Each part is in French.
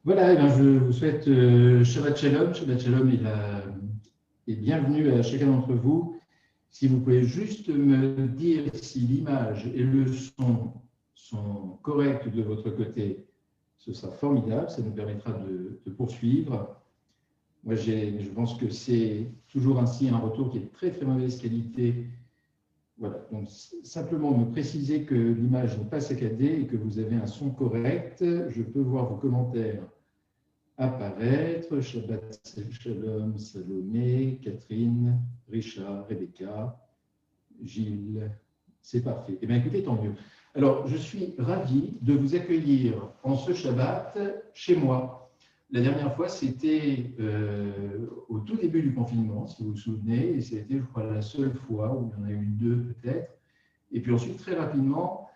Voilà, eh bien, je vous souhaite Shabbat Shalom. Shabbat Shalom et bienvenue à chacun d'entre vous. Si vous pouvez juste me dire si l'image et le son sont corrects de votre côté, ce sera formidable, ça nous permettra de poursuivre. Moi, je pense que c'est toujours ainsi un retour qui est de très très mauvaise qualité. Voilà, donc simplement me préciser que l'image n'est pas saccadée et que vous avez un son correct. Je peux voir vos commentaires apparaître. Shabbat Shalom, Salomé, Catherine, Richard, Rebecca, Gilles. C'est parfait. Eh bien, écoutez, tant mieux. Alors, je suis ravi de vous accueillir en ce Shabbat chez moi. La dernière fois, c'était au tout début du confinement, si vous vous souvenez, et c'était, je crois, la seule fois où il y en a eu deux peut-être. Et puis ensuite, très rapidement,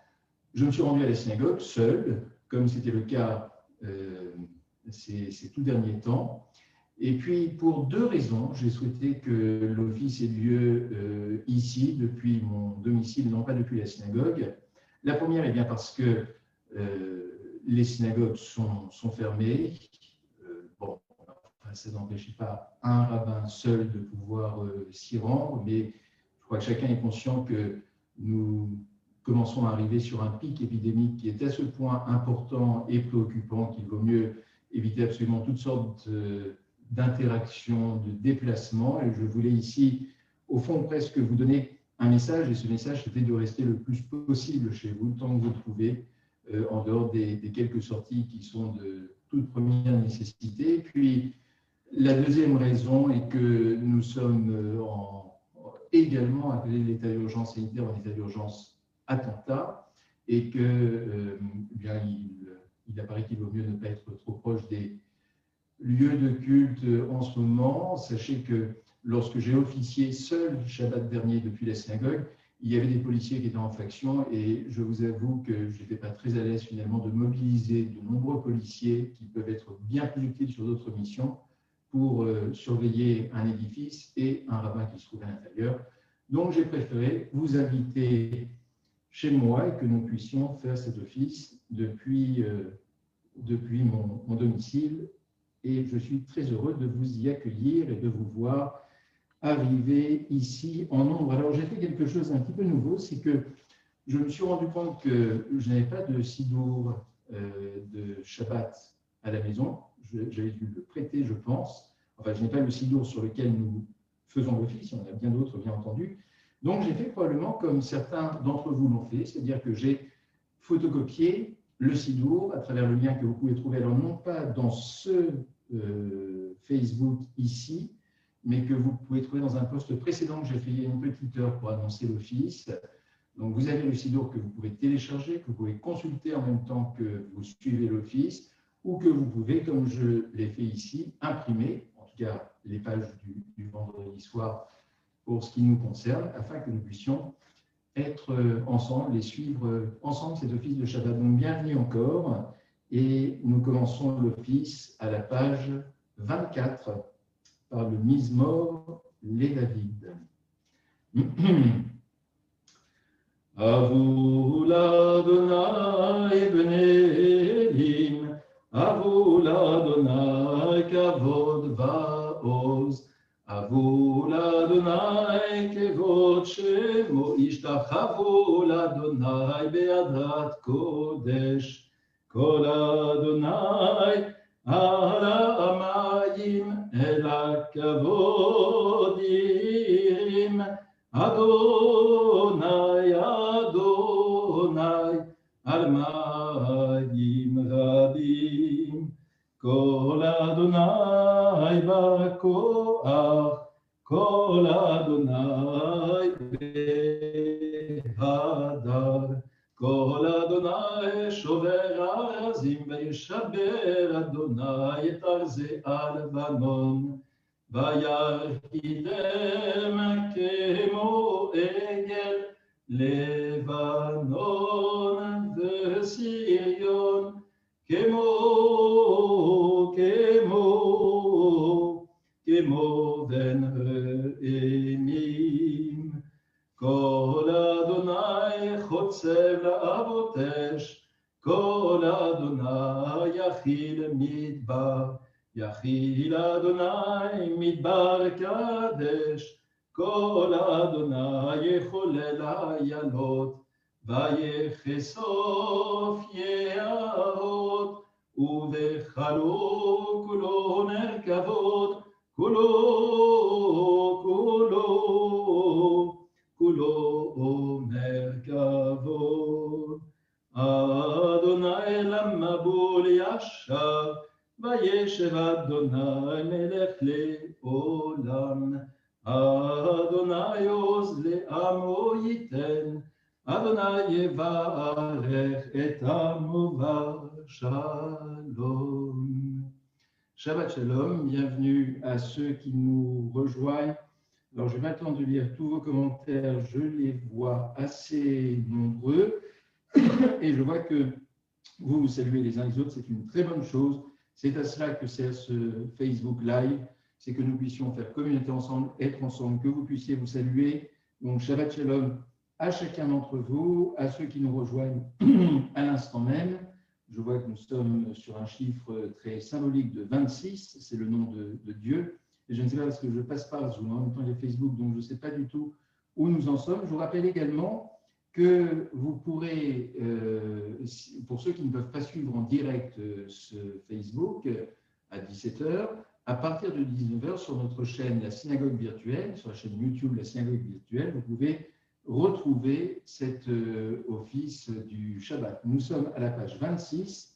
je me suis rendu à la synagogue seul, comme c'était le cas ces tout derniers temps. Et puis, pour deux raisons, j'ai souhaité que l'office ait lieu ici, depuis mon domicile, non pas depuis la synagogue. La première est bien parce que les synagogues sont fermées. Bon, ça n'empêchait pas un rabbin seul de pouvoir s'y rendre, mais je crois que chacun est conscient que nous commençons à arriver sur un pic épidémique qui est à ce point important et préoccupant qu'il vaut mieux éviter absolument toutes sortes d'interactions, de déplacements. Et je voulais ici, au fond, presque vous donner un message, et ce message, c'était de rester le plus possible chez vous, tant que vous le pouvez, en dehors des quelques sorties qui sont de toute première nécessité. Puis, la deuxième raison est que nous sommes également appelés l'état d'urgence sanitaire en état d'urgence attentat, et que bien, il apparaît qu'il vaut mieux ne pas être trop proche des lieux de culte en ce moment. Sachez que lorsque j'ai officié seul Shabbat dernier depuis la synagogue, il y avait des policiers qui étaient en faction, et je vous avoue que je n'étais pas très à l'aise finalement de mobiliser de nombreux policiers qui peuvent être bien plus utiles sur d'autres missions pour surveiller un édifice et un rabbin qui se trouve à l'intérieur. Donc j'ai préféré vous inviter chez moi et que nous puissions faire cet office depuis mon domicile. Et je suis très heureux de vous y accueillir et de vous voir arriver ici en nombre. Alors j'ai fait quelque chose un petit peu nouveau, c'est que je me suis rendu compte que je n'avais pas de sidour de Shabbat à la maison. J'avais dû le prêter, je pense. Enfin, je n'ai pas le sidour sur lequel nous faisons l'office, il y en a bien d'autres, bien entendu. Donc, j'ai fait probablement comme certains d'entre vous l'ont fait, c'est-à-dire que j'ai photocopié le sidour à travers le lien que vous pouvez trouver, alors non pas dans ce Facebook ici, mais que vous pouvez trouver dans un post précédent que j'ai fait il y a une petite heure pour annoncer l'office. Donc, vous avez le sidour que vous pouvez télécharger, que vous pouvez consulter en même temps que vous suivez l'office, ou que vous pouvez, comme je l'ai fait ici, imprimer, en tout cas les pages du vendredi soir pour ce qui nous concerne, afin que nous puissions être ensemble et suivre ensemble cet office de Shabbat. Donc, bienvenue encore, et nous commençons l'office à la page 24 par le Mizmor les David. Avu l'Adonai bnei Elim, Avu l'Adonai kavod va'oz, Avu l'Adonai kevod shemo, Ishtachavu l'Adonai be'adat kodesh, Kol Adonai al ha'amayim el ha'kavodim, Adonai, Adonai, al mayim rabim, Kol Adonai ba'koach, Kol Adonai behadar, Kol Adonai shover arazim, Vayishaber Adonai et arzei al-Vanon, וירקידם כמו עגל לבנון וסיריון כמו בן ראמים. כל אדוני חוצב לאבות אש, כל אדוני יחיל מדבר, יחיל אדוני מדבר קדש, כל אדוני יחולל איילות, ויחשוף יערות, ובחרו כולו מרכבות, כולו מרכבות. אדוני למבול ישב, וישב אדוני מלך לעולם. אדוני עוז לעמו ייתן, אדוני יברך את עמו בשלום. Shabbat Shalom, bienvenue à ceux qui nous rejoignent. Alors je vais maintenant de lire tous vos commentaires, je les vois assez nombreux et je vois que vous saluez les uns les autres, c'est une très bonne chose. C'est à cela que sert ce Facebook Live, c'est que nous puissions faire communauté ensemble, être ensemble, que vous puissiez vous saluer. Donc Shabbat Shalom à chacun d'entre vous, à ceux qui nous rejoignent à l'instant même. Je vois que nous sommes sur un chiffre très symbolique de 26, c'est le nom de Dieu. Et je ne sais pas parce que je passe par Zoom, en même temps il y a Facebook, donc je ne sais pas du tout où nous en sommes. Je vous rappelle également que vous pourrez, pour ceux qui ne peuvent pas suivre en direct ce Facebook à 17h, à partir de 19h sur notre chaîne La Synagogue Virtuelle, sur la chaîne YouTube La Synagogue Virtuelle, vous pouvez retrouver cet office du Shabbat. Nous sommes à la page 26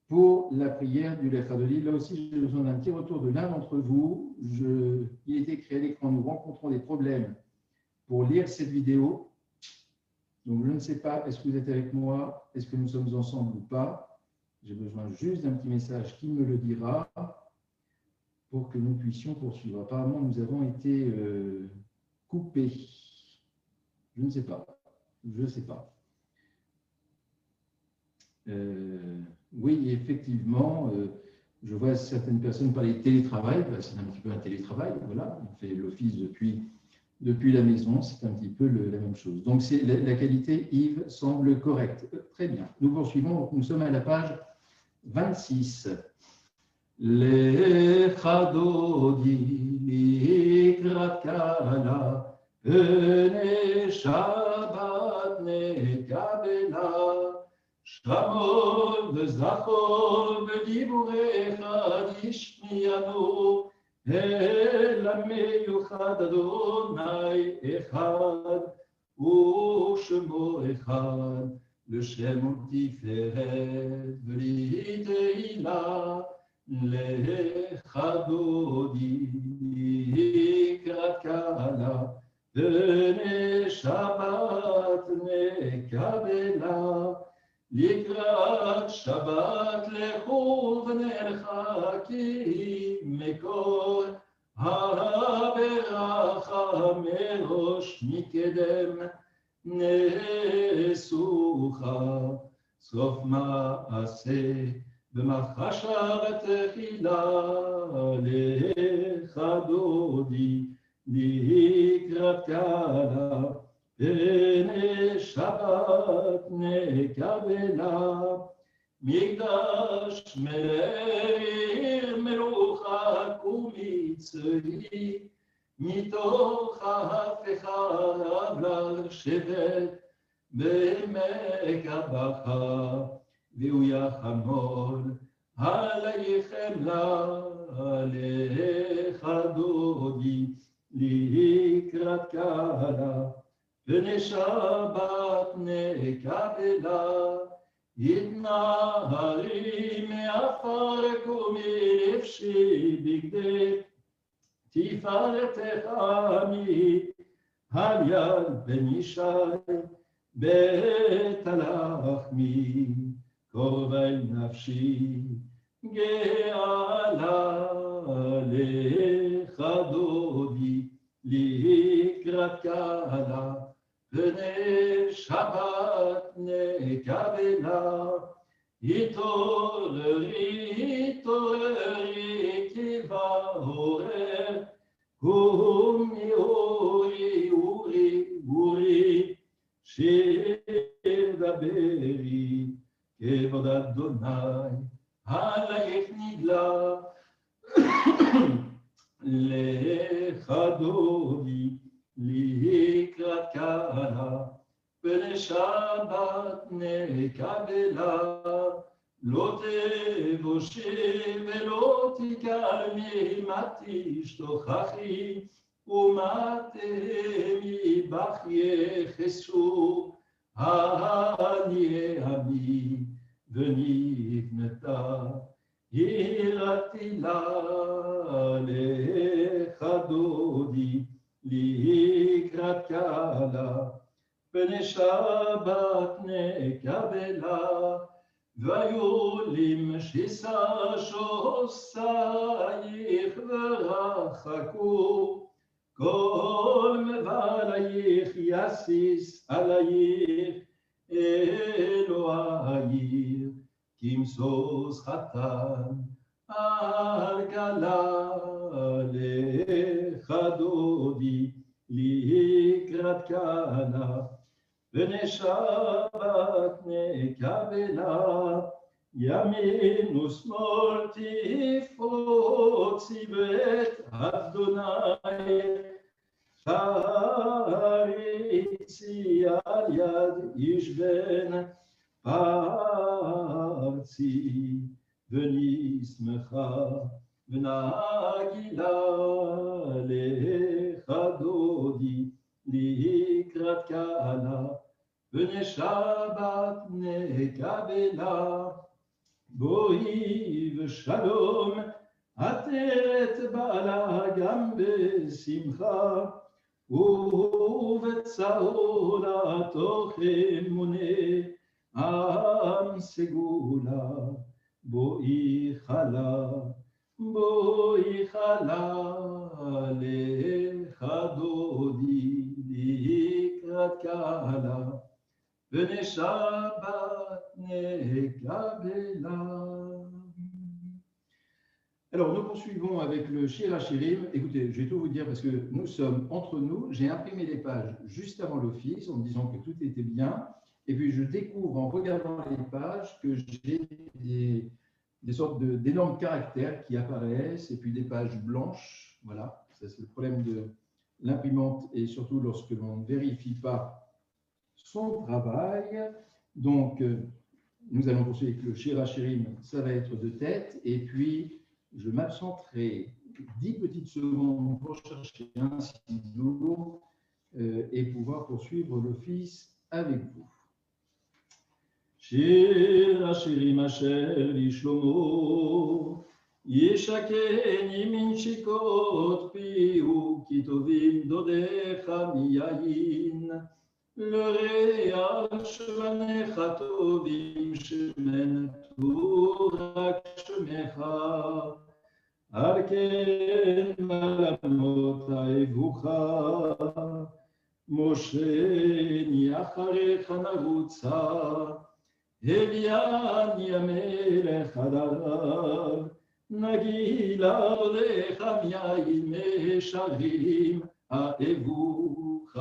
pour la prière du Lech Hadoli. Là aussi, j'ai besoin d'un petit retour de l'un d'entre vous. Il est écrit à l'écran, nous rencontrons des problèmes pour lire cette vidéo. Donc, je ne sais pas, est-ce que vous êtes avec moi? Est-ce que nous sommes ensemble ou pas? J'ai besoin juste d'un petit message qui me le dira pour que nous puissions poursuivre. Apparemment, nous avons été coupés. Je ne sais pas. Je ne sais pas. Oui, effectivement, je vois certaines personnes parler de télétravail. C'est un petit peu un télétravail. Voilà, on fait l'office depuis la maison. C'est un petit peu la même chose. Donc, la qualité, Yves, semble correcte. Très bien. Nous poursuivons. Nous sommes à la page 26. Lech Hadodi likrat kala B'nei Shabbat nekabela, Shamol v'zachor b'diburecha yishmiyanu, El ha'meyuchad Adonai echad, u'shemo echad, l'shem u'tiferet v'li teila, Lech Hadodi likrat kala B'nei Shabbat nekabela, Likrat Shabbat lechu v'nerchakim mekor ha'beracha merosh mikedem nesucha sof ma'aseh b'machasha v'techila Lech Hadodi likrat kala B'nei Shabbat nekabela, Mikdash me'ir melucha kumitzri, Mitoch ha'afecha l'shevet b'emek habacha, V'hu yachamol ha'leichem Lech Hadodi likrat kala B'nei Shabbat nekabela, Yitnahari me'afar ku'milifshi bigdei, Tifaretecha mi'al yad ben Yishai, be'talachmi korvei nafshi, Ge'ala Lech Hadodi likrat kala B'nei Shabbat nekabela, Yitoreri, Yitoreri, ki va'orer, Umi uri, uri, uri, shedaberi, כבוד אדוני, עלייך נגלה, לך דודי, לקראת קלה, פני שבת נקבלה, לא תבושי ולא תקרני, מה תשתוכחי, ומה תהמי בך יחסו, הענייה בי ונבנתה, יראתי לה לך דודי, לקראת קלה, פני שבת נקבלה, והיו למשיסה שוסייך ורחקו, כל מבלייך יסיס עלייך אלוהיך, כמסוס חתן על כלה, לך דודי, לקראת קלה, פני שבת נקבלה, ימין ושמאל תפרוצי בית אדוני, תריצי על יד איש בן פרצי, ונשמחה ונגילה, לך דודי, לקראת קלה, פני שבת נקבלה, בואי ושלום, עטרת בעלה גם בשמחה, ובצהולה תוך אמונה, עם סגולה, בואי חלה, בואי חלה, לך דודי, לקראת קלה, פני שבת נקבלה. Alors, nous poursuivons avec le Shir HaShirim. Écoutez, je vais tout vous dire parce que nous sommes entre nous. J'ai imprimé les pages juste avant l'office en me disant que tout était bien. Et puis, je découvre en regardant les pages que j'ai des sortes d'énormes caractères qui apparaissent et puis des pages blanches. Voilà, ça c'est le problème de l'imprimante et surtout lorsque l'on ne vérifie pas son travail. Donc, nous allons poursuivre avec le Shir HaShirim, ça va être de tête. Et puis, je m'absenterai 10 petites secondes pour chercher un stylo et pouvoir poursuivre l'office avec vous. Shir HaShirim asher לשלמה, ישקני מנשיקות פיהו, כי טובים דודיך מיין. לריח שמניך טובים, שמן רק שמך. על כן מלמות אהבוך, מושני אחריך נרוצה, הביאני המלך עד עליו, נגילה לך מיין משרים אהבוך.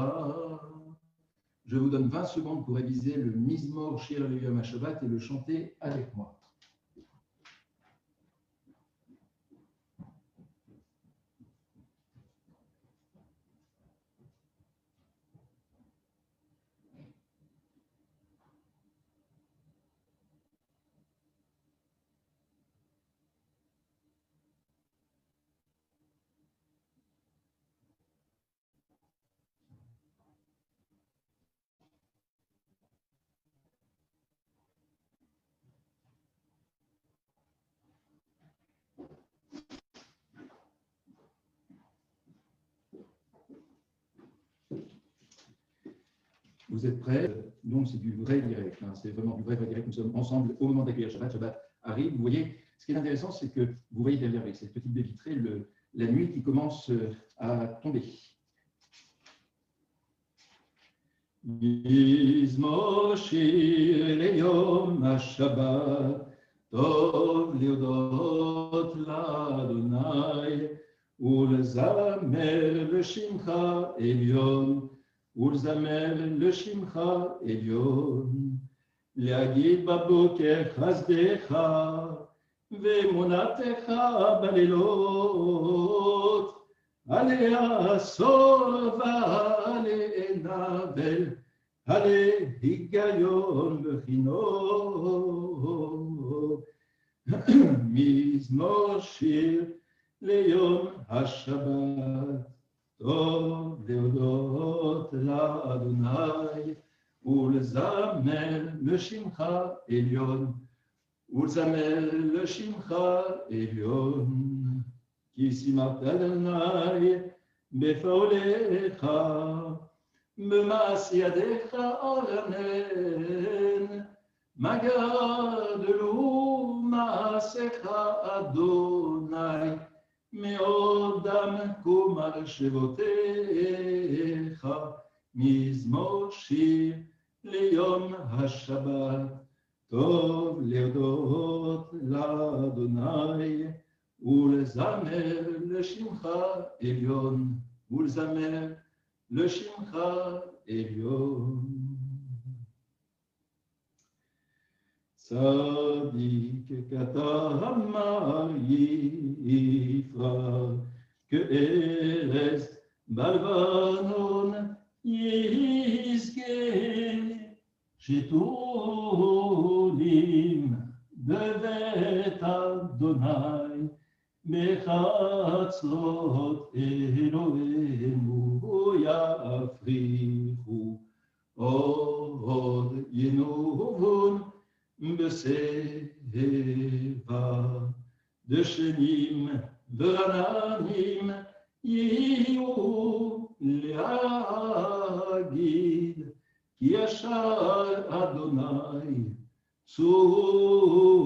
Je vous donne 20 secondes pour réviser le Mizmor Shir Yom HaShabbat et le chanter avec moi. Vous êtes prêts? Donc, c'est du vrai direct. Hein. C'est vraiment du vrai direct. Nous sommes ensemble au moment d'accueillir Shabbat. Shabbat arrive. Vous voyez, ce qui est intéressant, c'est que vous voyez derrière avec cette petite baie vitrée la nuit qui commence à tomber. Mizmor shir leyom HaShabbat, tov leodot l'Adonai, ulzamer l'shimcha elyon. ולזמר לשמך עליון, להגיד בבוקר חסדך ואמונתך בלילות, עלי עשור ועלי נבל, עלי היגיון בחינוך. מזמור שיר ליום השבת, טוב להודות לאדוני ולזמר לשמך עליון, ולזמר לשמך עליון. כי שימחת אדוני בפועלך, במעשה ידיך ארנן, מה גדלו מעשיך אדוני, מאוד עמקו מחשבותיך. מזמור שיר ליום השבת, טוב להודות לאדוני ולזמר לשמך עליון, ולזמר לשמך עליון. צדיק כתמר יפרח, כארז בלבנון יזכה, שתולים בבית אדוני, בחצרות אלוהינו יפריחו, עוד ינובון בשיבה, דשנים ורעננים יהיו להגיד, כי ישר אדוני צורי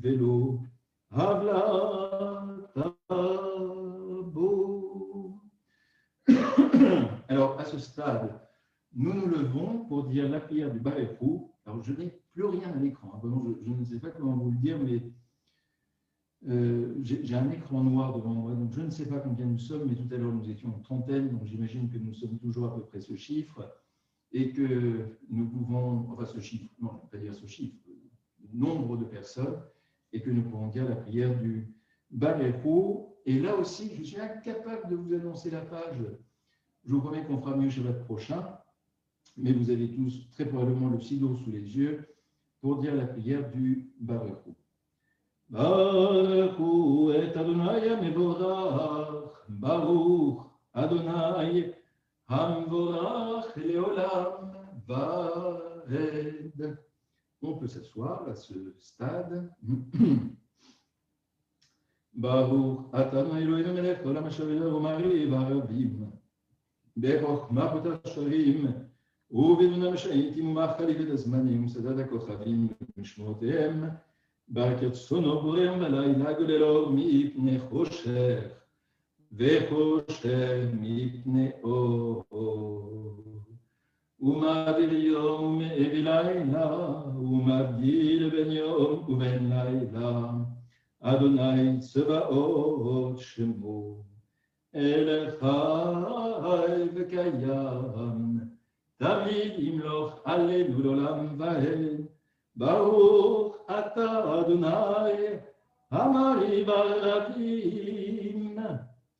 ולא הבלת בו. Alors, à ce stade, nous nous levons pour dire la prière du Barechou. Alors, je n'ai plus rien à l'écran. Je ne sais pas comment vous le dire, mais j'ai un écran noir devant moi, donc je ne sais pas combien nous sommes, mais tout à l'heure nous étions une trentaine, donc j'imagine que nous sommes toujours à peu près ce chiffre, et que nous pouvons, enfin ce chiffre, non, je ne vais pas dire ce chiffre, le nombre de personnes, et que nous pouvons dire la prière du Barechou. Et là aussi, je suis incapable de vous annoncer la page. Je vous promets qu'on fera mieux Shabbat prochain, mais vous avez tous très probablement le sido sous les yeux pour dire la prière du Barechou. ברכו את אדוני המבורך, ברוך אדוני המבורך לעולם ועד. On peut s'asseoir à ce stade. ברוך אתה אלוהינו מלך העולם אשר ומעריב הרבים, בחוכמה פותח שרים, ובאמונה משעיתים ומחליף את הזמנים וסדת הכוכבים ומשמעותיהם. ברצונו בורם בלילה גוללו מפני חושך, וחושך מפני אור. ומעביר יום ומעביר לילה, ומבדיל בין יום ובין לילה. אדוני צבאות שמו, אל חי וקיים, תמיד ימלוך עלינו לעולם ועד. ברוך אתה אדוני המעריב הרבים,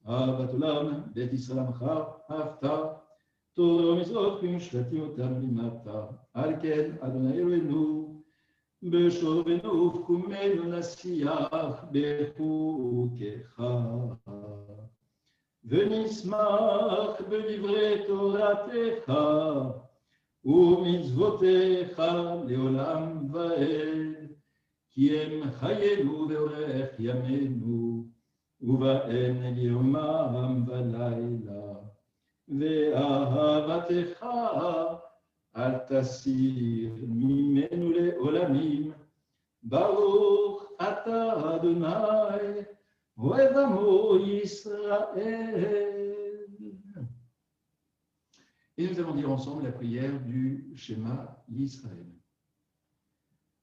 אהבת עולם בית ישראל עמך אהבת, תורה ומצוות ומשפטים אותם לימדת. על כן אדוני אלוהינו בשובנו ובקומנו נשיח בחוקיך, ונשמח בדברי תורתך ומצוותיך לעולם ועד, כי הם חיינו ואורך ימינו, ובהם יומם ולילה. ואהבתך אל תסיר ממנו לעולמים. ברוך אתה אדוני אוהב עמו ישראל. Et nous allons dire ensemble la prière du Shema Yisrael.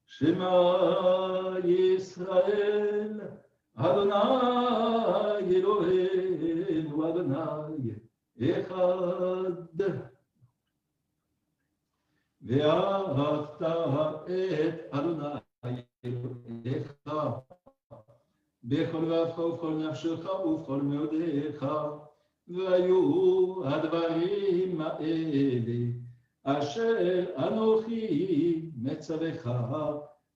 Shema Yisrael, Adonai Eloheinu Adonai Echad. ואהבת את אדוני אלוהיך בכל לבבך ובכל נפשך ובכל מאודיך, והיו הדברים האלה אשר אנוכי מצווך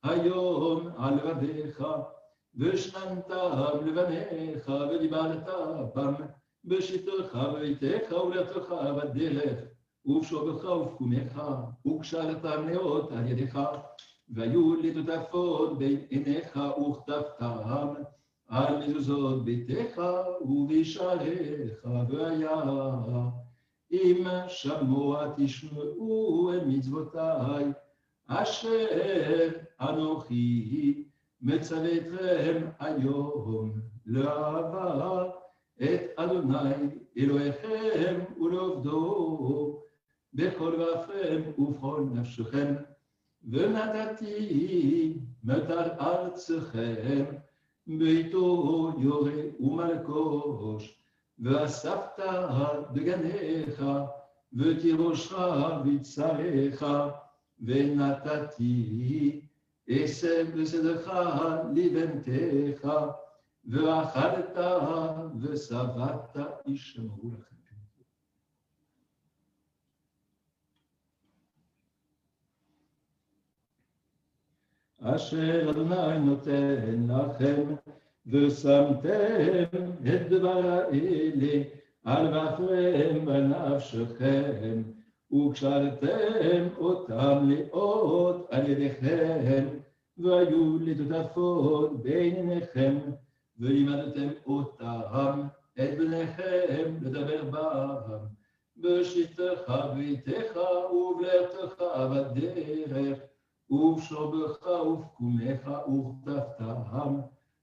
היום על לבביך, ושכנתם לבניך ודיברת בם בשבתך בביתך ולאתך בדרך ובשובך ובקומך, וקשרתם לאות על ידך, והיו לטוטפות בין עיניך וכתבתם על מזוזות ביתך ובשעריך, והיה אם שמוע תשמעו את מצוותיי אשר אנוכי מצווה אתכם היום לאהבה את אדוני אלוהיכם ולעובדו בכל לבבכם ובכל נפשכם, ונתתי מטר ארצכם ביתו יורה ומלקוש, ואספת בגניך ותירושך בצריך, ונתתי עשב ושדך לבנתך, ואכלת ושבעת ישמעו לכם. אשר אדוני נותן לכם, ושמתם את דבר האלה על לבבכם בנפשכם, וקשרתם אותם לאות על ידיכם, והיו לטוטפות בין עיניכם, ולימדתם אותם את בניכם לדבר בם בשבתך בביתך ובלכתך בדרך ובשובך ובקומך, וכתבתם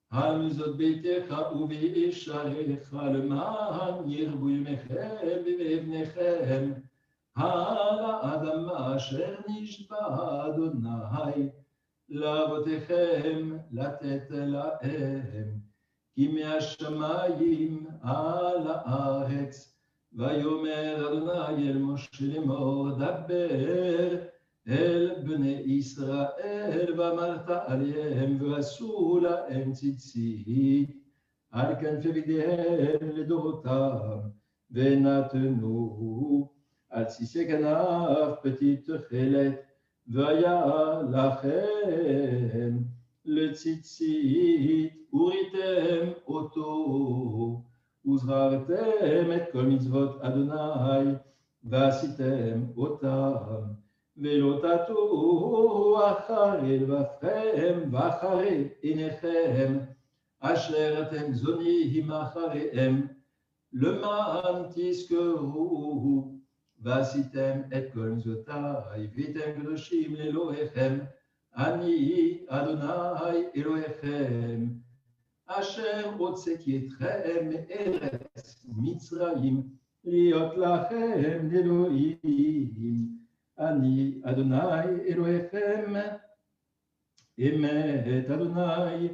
על מזוזות ביתך ובשעריך, למען ירבו ימיכם ובבניכם על האדמה אשר נשבע אדוני לאבותיכם לתת להם, כי מהשמיים על הארץ. ויאמר אדוני אל משה לאמור, דבר אל בני ישראל ואמרת עליהם, ועשו להם ציצית על כנפי בגדיהם לדורותם, ונתנו על סיסי כנף פתית תכלת, והיה לכם לציצית וריתם אותו, וזכרתם את כל מצוות אדוני ועשיתם אותם, ולא תטעו אחרי לבבכם ואחרי עיניכם אשר אתם זונים אחריהם, למען תזכרו ועשיתם את כל מצוותיי והייתם קדושים לאלוהיכם, אני אדוני אלוהיכם אשר הוצאתי אתכם מארץ מצרים להיות לכם לאלוהים. אני אדוני אלוהיכם, אמת אדוני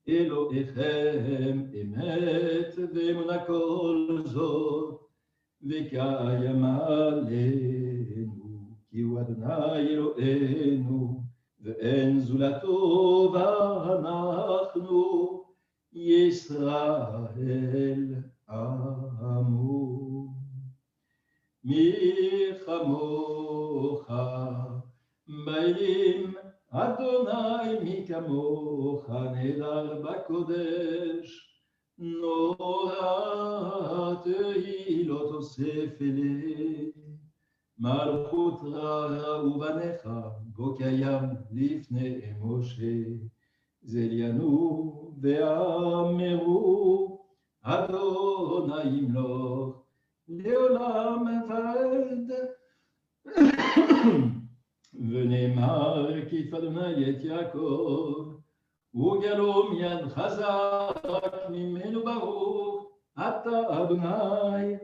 אלוהיכם, אמת ואמונה כל זאת, וקיים עלינו, כי הוא אדוני אלוהינו, ואין זולתו, ואנחנו ישראל עמו. מי כמוך באלים אדוני, מי כמוך נהדר בקודש, נורא תהילות תוסף אלי, מלכות רע ובניך בו קיים לפני משה, זליינו ואמרו אדוני ימלוך לעולם ועד. ונאמר כי אדוני את יעקב, וגלו מיד חזק ממנו ברוך, אתה אדוני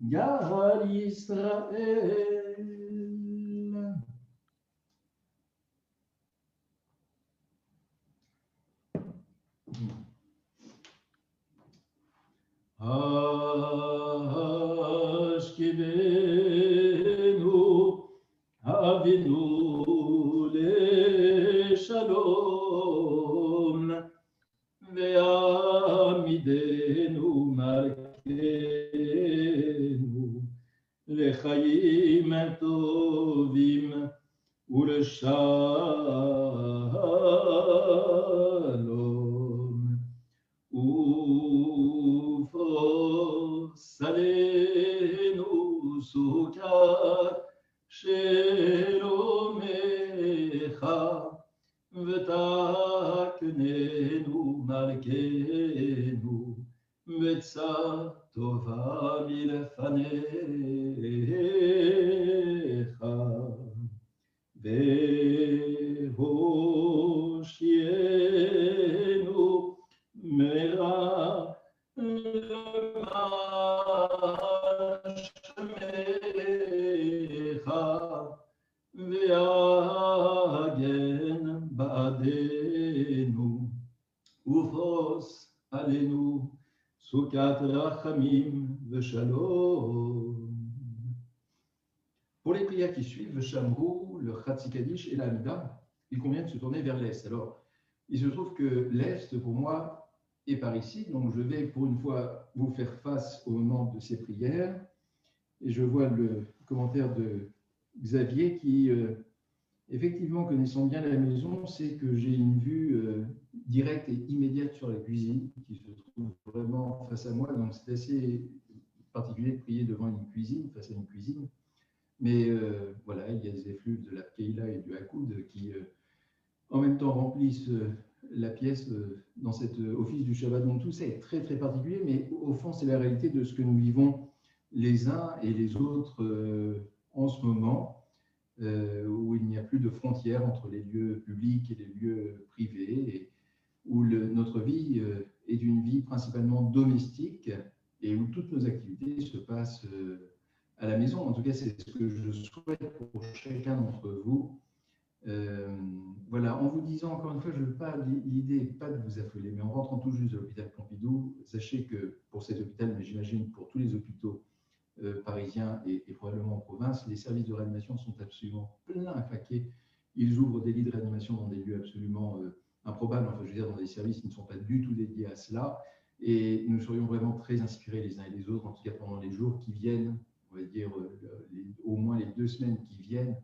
גל ישראל. השכיבנו אבינו שלום, ועמידנו מלכנו לחיים טובים ולשלום, ופרוס עלינו סוכת שלומך, ותקננו מלכנו בצד טובה מלפניך, והושיענו מרע למען שמך, והגן בעדנו, ופרוס עלינו סוכת רחמים ושלום. Pour les prières qui suivent, le Shamrou, le Chatzi Kaddish et l'Amida, il convient de se tourner vers l'Est. Alors, il se trouve que l'Est, pour moi, est par ici, donc je vais pour une fois vous faire face au moment de ces prières. Et je vois le commentaire de Xavier qui, effectivement, connaissant bien la maison, sait que j'ai une vue directe et immédiate sur la cuisine qui se trouve vraiment face à moi. Donc, c'est assez particulier de prier devant une cuisine, face à une cuisine. Mais voilà, il y a des effluves de la Keila et du Hakoud qui, en même temps, remplissent la pièce dans cet office du Shabbat. Donc, tout ça est très, très particulier, mais au fond, c'est la réalité de ce que nous vivons les uns et les autres en ce moment, où il n'y a plus de frontières entre les lieux publics et les lieux privés, et où notre vie est une vie principalement domestique et où toutes nos activités se passent à la maison. En tout cas, c'est ce que je souhaite pour chacun d'entre vous. Voilà, en vous disant encore une fois, je veux pas, l'idée n'est pas de vous affoler, mais en rentrant tout juste de l'hôpital Pompidou, sachez que pour cet hôpital, mais j'imagine pour tous les hôpitaux parisiens et probablement en province, les services de réanimation sont absolument pleins à craquer. Ils ouvrent des lits de réanimation dans des lieux absolument improbables, enfin je veux dire dans des services qui ne sont pas du tout dédiés à cela, et nous serions vraiment très inspirés les uns et les autres, en tout cas pendant les jours qui viennent, on va dire au moins les 2 semaines qui viennent,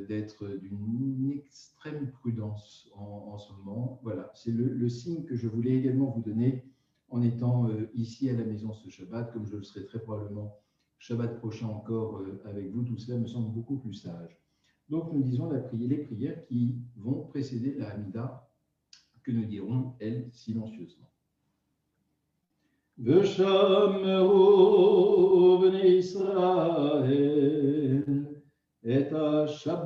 d'être d'une extrême prudence en ce moment. Voilà, c'est le signe que je voulais également vous donner en étant ici à la maison ce Shabbat, comme je le serai très probablement Shabbat prochain encore avec vous. Tout cela me semble beaucoup plus sage. Donc nous disons les prières qui vont précéder la Hamida, que nous dirons, elles, silencieusement. ושמרו בני ישראל את השבת,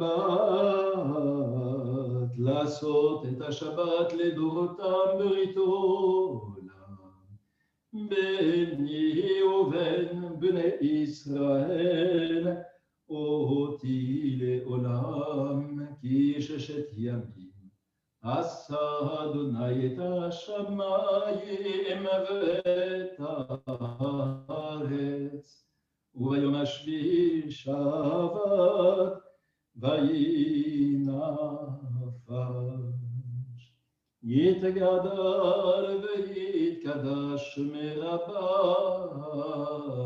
לעשות את השבת לדורותם בריתו לעם, בני ובן בני ישראל, אותי לעולם, כי 6 ימים עשה אדוני את השמיים ואת הארץ, וביום השביעי שבת וינפש. יתגדל ויתקדש מרבה,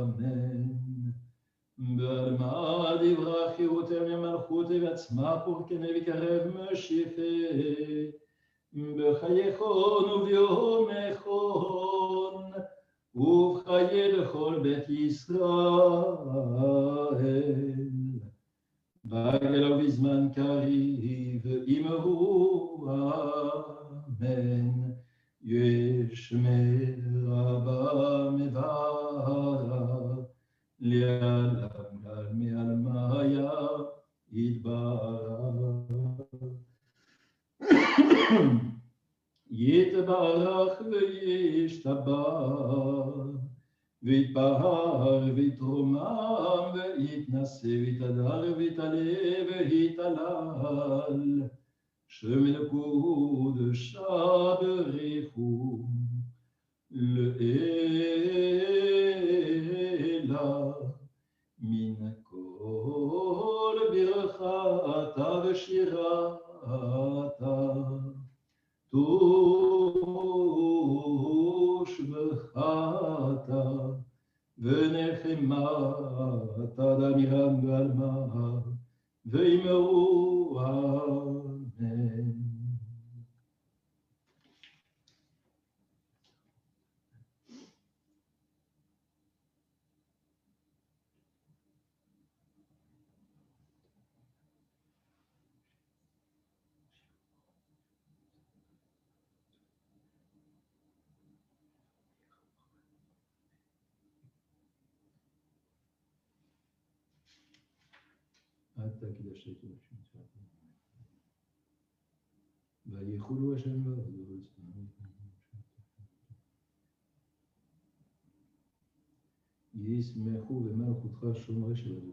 אמן. בעלמא דברה חירותם למלכותי ועצמה פורקנה וקרב משיחי, בחייכון וביומכון, ובחיי לכל בית ישראל. בגל ובזמן קריב אמרו אמן, ישמר רבה מברך, לעלם מעלמיה יתברך. יתברך וישתבח, ויתפאר ויתרומם, ויתנשא ויתהדר ויתעלה ויתהלל, שמלכות שבריחו לאלה מן כל ברכתה ושירתה. Shema, Tadamiram Alma, Veimeu, Amen. ויחולו השם ועבדו ישמחו במלכותך שומרי שלום.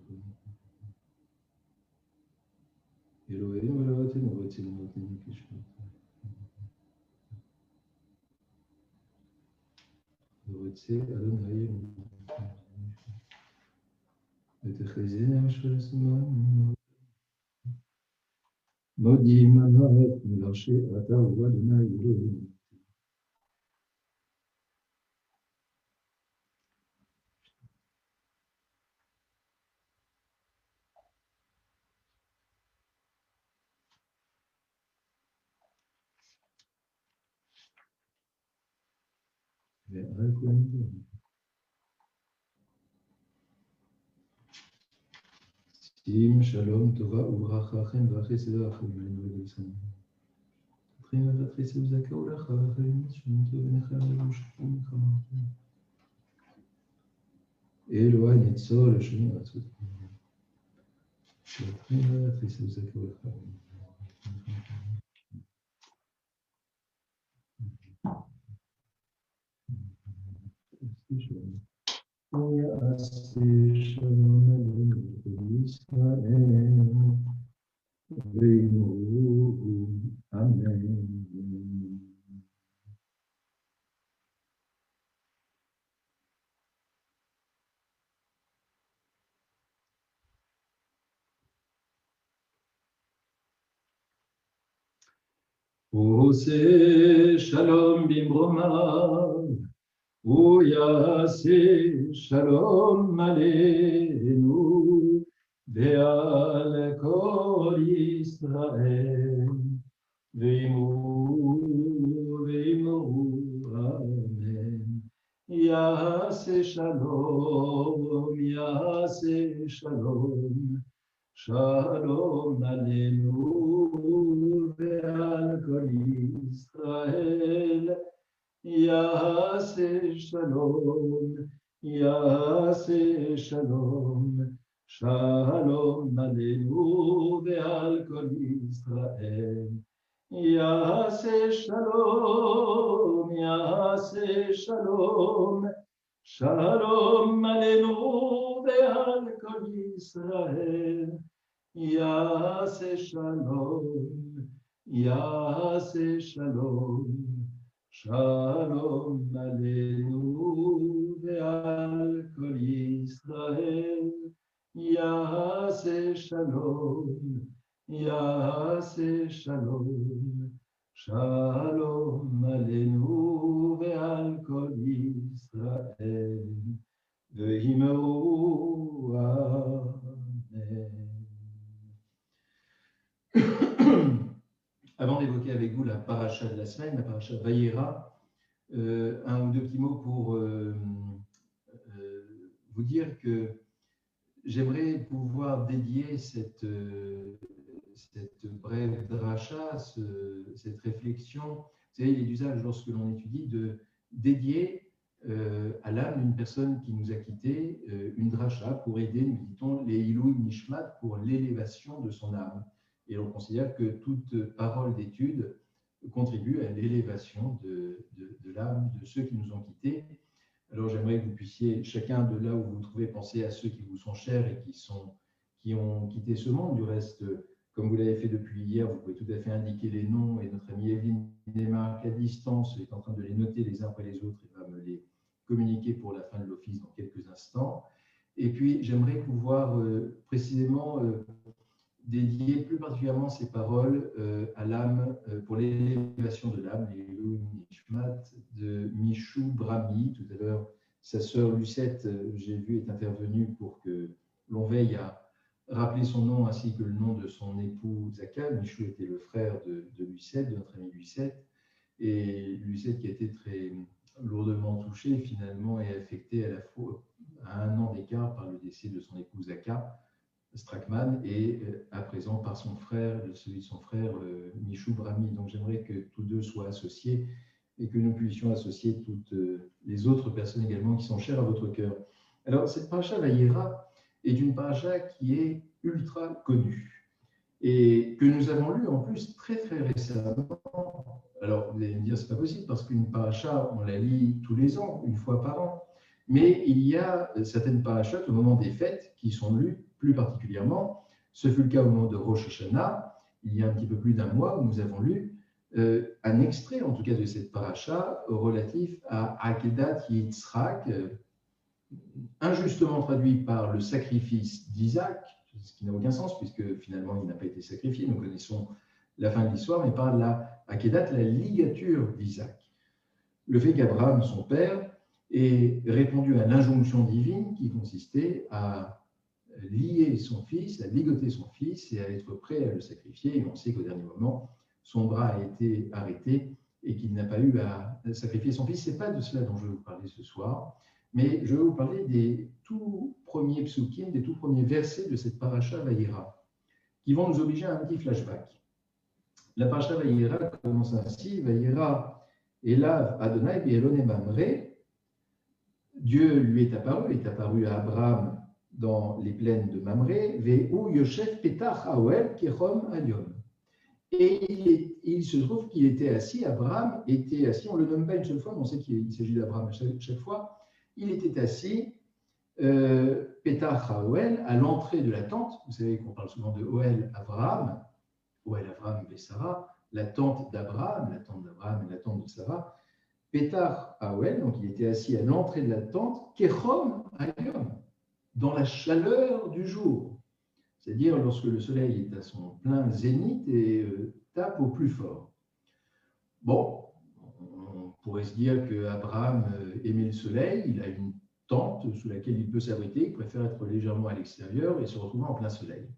אלוהינו ולאבותינו ובציונותינו כשמותינו. ורוצה אדוני ותחזינה אשר שמענו. מודים עליו מלרשי אתה הוא אדוני אלוהינו. ועל כהן טוב. שים שלום טובה וברכה חן וחסד ורחמים עלינו ולבשרנו. תתחיל ותתחיל וזכהו לך וחיים שלום טוב ונחם ולבושכם וחמרתם. אלוהי ניצול השני רצות. תתחיל ותתחיל וזכהו לך. יעשה שלום עלינו ולישראל ואמרו אמן. עושה שלום במרומיו ויעשה שלום עלינו ועל כל ישראל ואמרו אמן. יעשה שלום שלום עלינו ועל כל ישראל יעשה שלום שלום עלינו ועל כל ישראל יעשה שלום שלום עלינו ועל כל ישראל יעשה שלום שלום עלינו ועל כל ישראל יעשה שלום שלום עלינו ועל כל ישראל ואמרו אמן. Avant d'évoquer avec vous la paracha de la semaine, la paracha Vayera, un ou deux petits mots pour vous dire que j'aimerais pouvoir dédier cette brève dracha, cette réflexion. Vous savez, il est d'usage lorsque l'on étudie de dédier à l'âme d'une personne qui nous a quittés une dracha pour aider, nous dit-on, les Ilui Nishmat pour l'élévation de son âme. Et on considère que toute parole d'étude contribue à l'élévation de l'âme de ceux qui nous ont quittés. Alors j'aimerais que vous puissiez, chacun de là où vous vous trouvez, penser à ceux qui vous sont chers et qui ont quitté ce monde. Du reste, comme vous l'avez fait depuis hier, vous pouvez tout à fait indiquer les noms et notre amie Evelyne Desmarques à distance est en train de les noter les uns après les autres et va me les communiquer pour la fin de l'office dans quelques instants. Et puis j'aimerais pouvoir précisément dédier plus particulièrement ces paroles à l'âme, pour l'élévation de l'âme, les Ilui Nishmat de Michou Brahmi. Tout à l'heure, sa sœur Lucette, j'ai vu, est intervenue pour que l'on veille à rappeler son nom ainsi que le nom de son époux Zaka. Michou était le frère de Lucette, de notre ami Lucette. Et Lucette, qui a été très lourdement touchée, finalement est affectée à la fois à 1 an d'écart par le décès de son époux Zaka Strackman et à présent par son frère, celui de son frère Michou Brami. Donc j'aimerais que tous deux soient associés et que nous puissions associer toutes les autres personnes également qui sont chères à votre cœur. Alors cette paracha Vayera est une paracha qui est ultra connue et que nous avons lue en plus très très récemment. Alors vous allez me dire c'est pas possible parce qu'une paracha on la lit tous les ans, une fois par an. Mais il y a certaines parachas au moment des fêtes qui sont lues plus particulièrement. Ce fut le cas au moment de Rosh Hashanah, il y a un petit peu plus d'1 mois, où nous avons lu un extrait, en tout cas de cette paracha, relatif à Akedat Yitzhak, injustement traduit par le sacrifice d'Isaac, ce qui n'a aucun sens puisque finalement il n'a pas été sacrifié, nous connaissons la fin de l'histoire, mais par la Akedat, la ligature d'Isaac. Le fait qu'Abraham, son père, ait répondu à l'injonction divine qui consistait à lier son fils, à ligoter son fils et à être prêt à le sacrifier. Et on sait qu'au dernier moment, son bras a été arrêté et qu'il n'a pas eu à sacrifier son fils. Ce n'est pas de cela dont je vais vous parler ce soir, mais je vais vous parler des tout premiers psukim, des tout premiers versets de cette paracha Vayera, qui vont nous obliger à un petit flashback. La paracha Vayera commence ainsi, Vayera Elav Adonai Be'elone Mamre. Dieu lui est apparu à Abraham dans les plaines de Mamré, Ve'u Yosef Petach Hawel Kechom Ayom. Et il se trouve qu'il était assis, Abraham était assis, on ne le nomme pas une seule fois, mais on sait qu'il s'agit d'Abraham chaque fois, il était assis, Petach Hawel, à l'entrée de la tente. Vous savez qu'on parle souvent de Oel Abraham et Sarah, la tente d'Abraham et la tente de Sarah. Petach Hawel, donc il était assis à l'entrée de la tente, Kechom Ayom, dans la chaleur du jour, c'est-à-dire lorsque le soleil est à son plein zénith et tape au plus fort. Bon, on pourrait se dire qu'Abraham aimait le soleil, il a une tente sous laquelle il peut s'abriter, il préfère être légèrement à l'extérieur et se retrouver en plein soleil.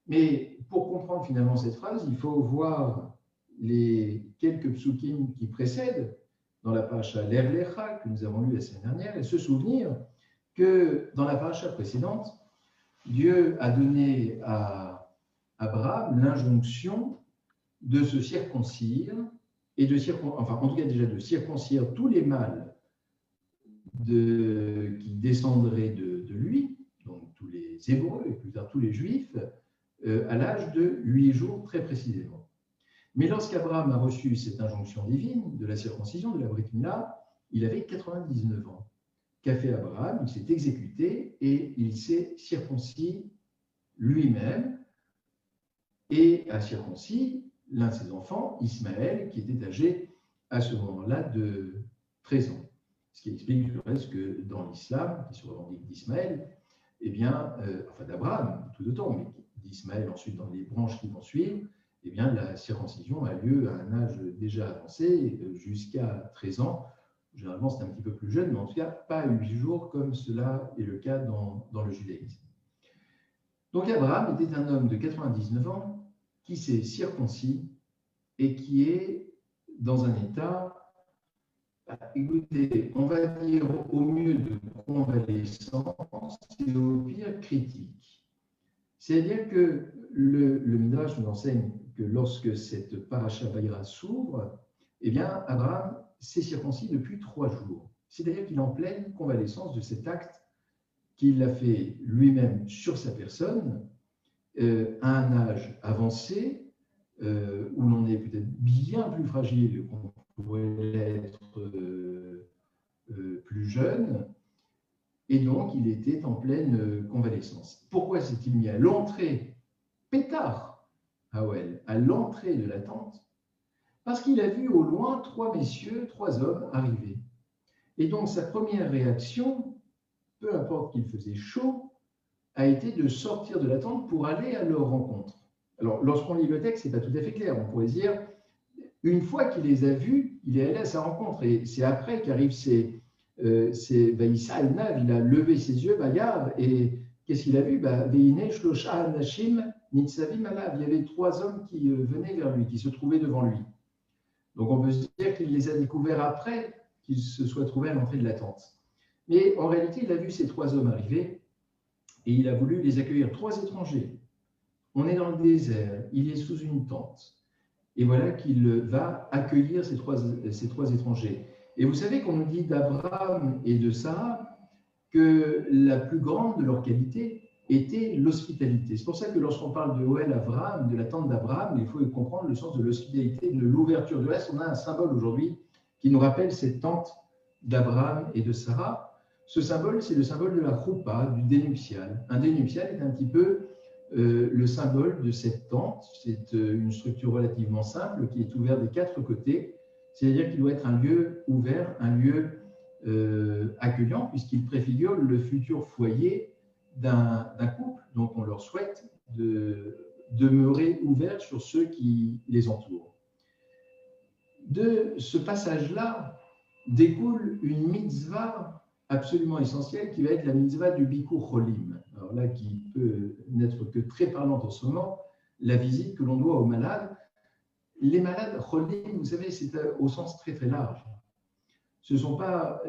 Mais pour comprendre finalement cette phrase, il faut voir les quelques psukim qui précèdent dans la paracha Lev Lecha que nous avons lu la semaine dernière et se souvenir que dans la paracha précédente, Dieu a donné à Abraham l'injonction de se circoncire et de circoncire tous les mâles qui descendraient de lui, donc tous les Hébreux et plus tard tous les Juifs, à l'âge de 8 jours très précisément. Mais lorsqu'Abraham a reçu cette injonction divine de la circoncision, de la Brit Mila, il avait 99 ans. Qu'a fait Abraham? Il s'est exécuté et il s'est circoncis lui-même et a circoncis l'un de ses enfants, Ismaël, qui était âgé à ce moment-là de 13 ans. Ce qui explique le reste que dans l'islam, qui se revendique d'Ismaël, eh bien, enfin d'Abraham tout autant, mais d'Ismaël ensuite dans les branches qui vont suivre, eh bien, la circoncision a lieu à un âge déjà avancé, jusqu'à 13 ans. Généralement, c'est un petit peu plus jeune, mais en tout cas, pas 8 jours comme cela est le cas dans le judaïsme. Donc, Abraham était un homme de 99 ans qui s'est circoncis et qui est dans un état, écoutez, on va dire au mieux de convalescence et au pire critique. C'est-à-dire que le Midrash nous enseigne que lorsque cette paracha Vayera s'ouvre, eh bien, Abraham s'est circoncis depuis 3 jours. C'est-à-dire qu'il est en pleine convalescence de cet acte qu'il a fait lui-même sur sa personne, à un âge avancé, où l'on est peut-être bien plus fragile qu'on pourrait l'être plus jeune, et donc il était en pleine convalescence. Pourquoi s'est-il mis à l'entrée, Pétard, à l'entrée de la tente? Parce qu'il a vu au loin 3 messieurs, 3 hommes arriver. Et donc sa première réaction, peu importe qu'il faisait chaud, a été de sortir de la tente pour aller à leur rencontre. Alors, lorsqu'on lit le texte, ce n'est pas tout à fait clair. On pourrait dire, une fois qu'il les a vus, il est allé à sa rencontre. Et c'est après qu'arrivent ces c'est Vaïssa el-Nav, il a levé ses yeux, Bayard, et qu'est-ce qu'il a vu? Veine Shlosha Anashim Nitzavim Alav. Il y avait 3 hommes qui venaient vers lui, qui se trouvaient devant lui. Donc on peut se dire qu'il les a découverts après qu'ils se soient trouvés à l'entrée de la tente. Mais en réalité, il a vu ces 3 hommes arriver et il a voulu les accueillir. 3 étrangers. On est dans le désert, il est sous une tente. Et voilà qu'il va accueillir ces trois étrangers. Et vous savez qu'on nous dit d'Abraham et de Sarah que la plus grande de leurs qualités était l'hospitalité. C'est pour ça que lorsqu'on parle de Ohel Abraham, de la tente d'Abraham, il faut comprendre le sens de l'hospitalité, de l'ouverture. Du reste, on a un symbole aujourd'hui qui nous rappelle cette tente d'Abraham et de Sarah. Ce symbole, c'est le symbole de la choupa, du dénuptial. Un dénuptial est un petit peu le symbole de cette tente. C'est une structure relativement simple qui est ouverte des 4 côtés. C'est-à-dire qu'il doit être un lieu ouvert, un lieu accueillant, puisqu'il préfigure le futur foyer d'un couple. Donc, on leur souhaite de demeurer ouverts sur ceux qui les entourent. De ce passage-là découle une mitzvah absolument essentielle qui va être la mitzvah du Bikur Cholim. Alors là, qui peut n'être que très parlante en ce moment, la visite que l'on doit aux malades. Les malades Cholim, vous savez, c'est au sens très très large.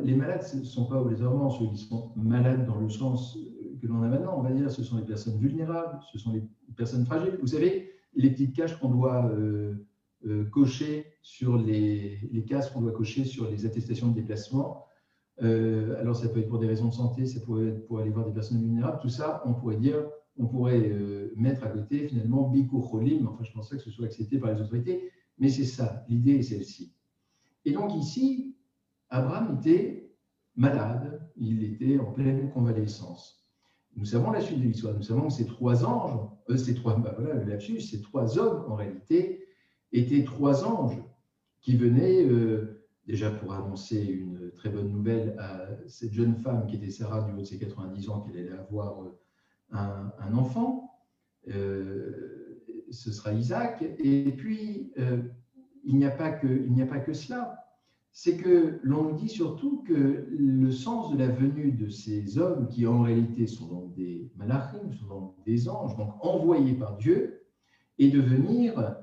Les malades, ce ne sont pas obligatoirement ceux qui sont malades dans le sens que l'on a maintenant, on va dire, ce sont les personnes vulnérables, ce sont les personnes fragiles. Vous savez, les petites cases qu'on doit cocher sur les cases qu'on doit cocher sur les attestations de déplacement. Alors, ça peut être pour des raisons de santé, ça peut être pour aller voir des personnes vulnérables. Tout ça, on pourrait mettre à côté, finalement, Bikur Cholim. Enfin, je ne pense pas que ce soit accepté par les autorités, mais c'est ça, l'idée est celle-ci. Et donc, ici, Abraham était malade, il était en pleine convalescence. Nous savons la suite de l'histoire, nous savons que ces 3 anges, ces 3 hommes, en réalité, étaient 3 anges qui venaient déjà pour annoncer une très bonne nouvelle à cette jeune femme qui était Sarah du haut de ses 90 ans, qu'elle allait avoir un enfant, ce sera Isaac. Et puis, il n'y a pas que cela. C'est que l'on nous dit surtout que le sens de la venue de ces hommes, qui en réalité sont donc des malachim, sont donc des anges, donc envoyés par Dieu, est de venir